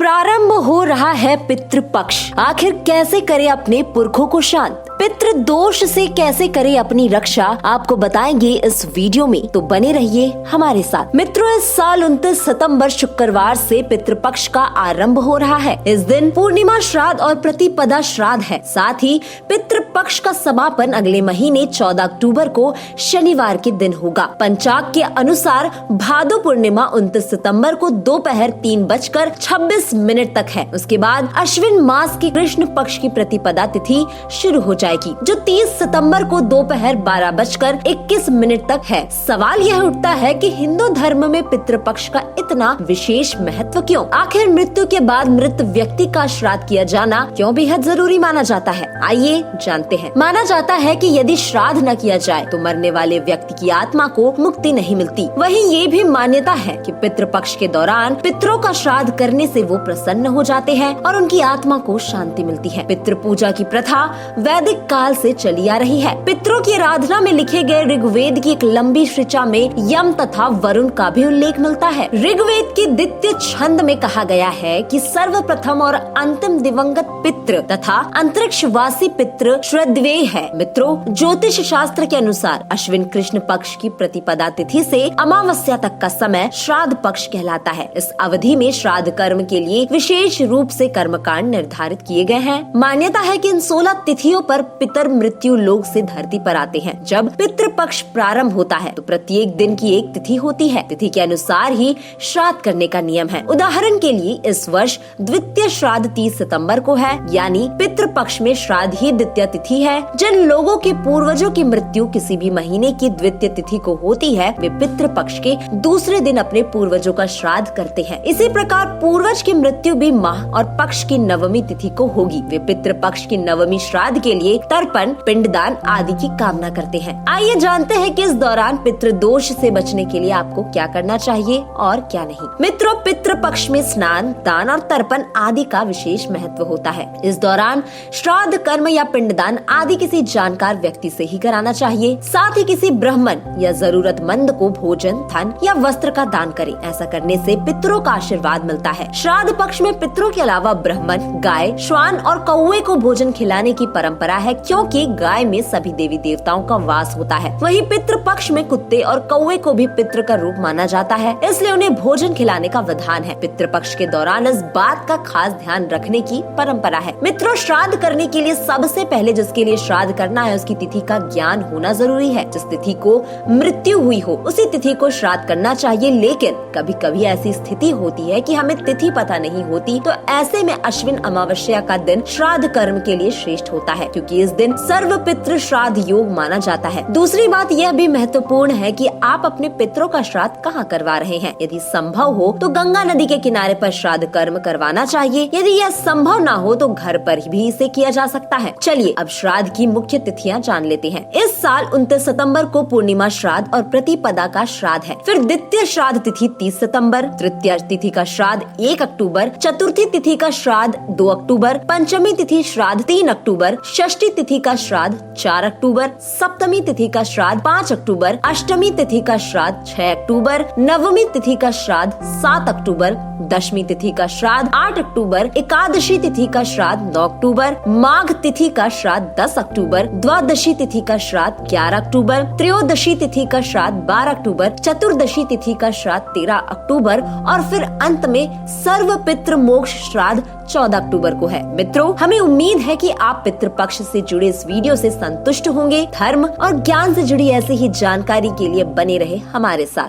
प्रारंभ हो रहा है पितृपक्ष। आखिर कैसे करे अपने पुरखों को शांत, पितृ दोष से कैसे करे अपनी रक्षा, आपको बताएंगे इस वीडियो में, तो बने रहिए हमारे साथ। मित्रों, इस साल 29 सितंबर शुक्रवार से पितृपक्ष का आरंभ हो रहा है। इस दिन पूर्णिमा श्राद्ध और प्रतिपदा श्राद्ध है। साथ ही पितृपक्ष का समापन अगले महीने 14 अक्टूबर को शनिवार के दिन होगा। पंचांग के अनुसार भादो पूर्णिमा 29 सितंबर को दोपहर 3:26 तक है। उसके बाद अश्विन मास की कृष्ण पक्ष की प्रतिपदा तिथि शुरू हो जाएगी, जो 30 सितंबर को दोपहर 12:21 तक है। सवाल यह उठता है कि हिंदू धर्म में पितृपक्ष का इतना विशेष महत्व क्यों? आखिर मृत्यु के बाद मृत व्यक्ति का श्राद्ध किया जाना क्यों बेहद जरूरी माना जाता है? आइए जानते हैं। माना जाता है कि यदि श्राद्ध न किया जाए तो मरने वाले व्यक्ति की आत्मा को मुक्ति नहीं मिलती। वहीं ये भी मान्यता है कि पितृपक्ष के दौरान पितरों का श्राद्ध करने से वो प्रसन्न हो जाते हैं और उनकी आत्मा को शांति मिलती है। पितृ पूजा की प्रथा वैदिक काल से चली आ रही है। पितरों की आराधना में लिखे गए ऋग्वेद की एक लंबी ऋचा में यम तथा वरुण का भी उल्लेख मिलता है। ऋग्वेद की द्वितीय छंद में कहा गया है कि सर्वप्रथम और अंतिम दिवंगत पितृ तथा अंतरिक्षवासी पितृ श्रद्धेय है। मित्रों, ज्योतिष शास्त्र के अनुसार अश्विन कृष्ण पक्ष की प्रतिपदा तिथि से अमावस्या तक का समय श्राद्ध पक्ष कहलाता है। इस अवधि में श्राद्ध कर्म के लिए विशेष रूप से कर्मकांड निर्धारित किए गए हैं। मान्यता है कि इन 16 तिथियों पर पितर मृत्यु लोक से धरती पर आते हैं। जब पितृपक्ष प्रारंभ होता है तो प्रत्येक दिन की एक तिथि होती है। तिथि के अनुसार ही श्राद्ध करने का नियम है। उदाहरण के लिए इस वर्ष द्वितीय श्राद्ध 30 सितंबर को है, यानी पितृपक्ष में श्राद्ध ही द्वितीय तिथि है। जिन लोगों के पूर्वजों की मृत्यु किसी भी महीने की द्वितीय तिथि को होती है, वे पितृपक्ष के दूसरे दिन अपने पूर्वजों का श्राद्ध करते हैं। इसी प्रकार पूर्वज की मृत्यु भी माह और पक्ष की नवमी तिथि को होगी। वे पितृपक्ष की नवमी श्राद्ध के लिए तर्पण, पिंडदान आदि की कामना करते हैं। आइए जानते हैं कि इस दौरान पितृदोष से बचने के लिए आपको क्या करना चाहिए और क्या नहीं। मित्रों, पितृपक्ष में स्नान, दान और तर्पण आदि का विशेष महत्व होता है। इस दौरान श्राद्ध कर्म या पिंडदान आदि किसी जानकार व्यक्ति से ही कराना चाहिए। साथ ही किसी ब्राह्मण या जरूरतमंद को भोजन, धन या वस्त्र का दान करें। ऐसा करने से पितरों का आशीर्वाद मिलता है। श्राद्ध पक्ष में पितरों के अलावा ब्राह्मण, गाय, श्वान और कौवे को भोजन खिलाने की परंपरा है, क्योंकि गाय में सभी देवी देवताओं का वास होता है। वहीं पितृ पक्ष में कुत्ते और कौवे को भी पितृ का रूप माना जाता है, इसलिए उन्हें भोजन खिलाने का विधान है। पितृ पक्ष के दौरान इस बात का खास ध्यान रखने की परंपरा है। मित्रों, श्राद्ध करने के लिए सबसे पहले जिसके लिए श्राद्ध करना है उसकी तिथि का ज्ञान होना जरूरी है। जिस तिथि को मृत्यु हुई हो उसी तिथि को श्राद्ध करना चाहिए। लेकिन कभी कभी ऐसी स्थिति होती है कि हमें तिथि पता नहीं होती, तो ऐसे में अश्विन अमावस्या का दिन श्राद्ध कर्म के लिए श्रेष्ठ होता है, क्योंकि इस दिन सर्व पितृ श्राद्ध योग माना जाता है। दूसरी बात यह भी महत्वपूर्ण है कि आप अपने पितरों का श्राद्ध कहाँ करवा रहे हैं। यदि संभव हो तो गंगा नदी के किनारे पर श्राद्ध कर्म करवाना चाहिए। यदि यह संभव ना हो तो घर पर भी इसे किया जा सकता है। चलिए अब श्राद्ध की मुख्य तिथियां जान लेते हैं। इस साल 29 सितंबर को पूर्णिमा श्राद्ध और प्रतिपदा का श्राद्ध है। फिर द्वितीय श्राद्ध तिथि 30 सितंबर, तृतीय तिथि का श्राद्ध 1 अक्टूबर, चतुर्थी तिथि का श्राद्ध 2 अक्टूबर, पंचमी तिथि श्राद्ध 3 अक्टूबर, षष्ठी तिथि का श्राद्ध 4 अक्टूबर, सप्तमी तिथि का श्राद्ध 5 अक्टूबर, अष्टमी तिथि का श्राद्ध 6 अक्टूबर, नवमी तिथि का श्राद्ध 7 अक्टूबर, दशमी तिथि का श्राद्ध 8 अक्टूबर, एकादशी तिथि का श्राद्ध 9 अक्टूबर, माघ तिथि का श्राद्ध 10 अक्टूबर, द्वादशी तिथि का श्राद्ध 11 अक्टूबर, त्रयोदशी तिथि का श्राद्ध 12 अक्टूबर, चतुर्दशी तिथि का श्राद्ध 13 अक्टूबर और फिर अंत में सर्व पितृ मोक्ष श्राद्ध 14 अक्टूबर को है। मित्रों, हमें उम्मीद है कि आप पितृपक्ष से जुड़े इस वीडियो से संतुष्ट होंगे। धर्म और ज्ञान से जुड़ी ऐसी ही जानकारी के लिए बने रहे हमारे साथ।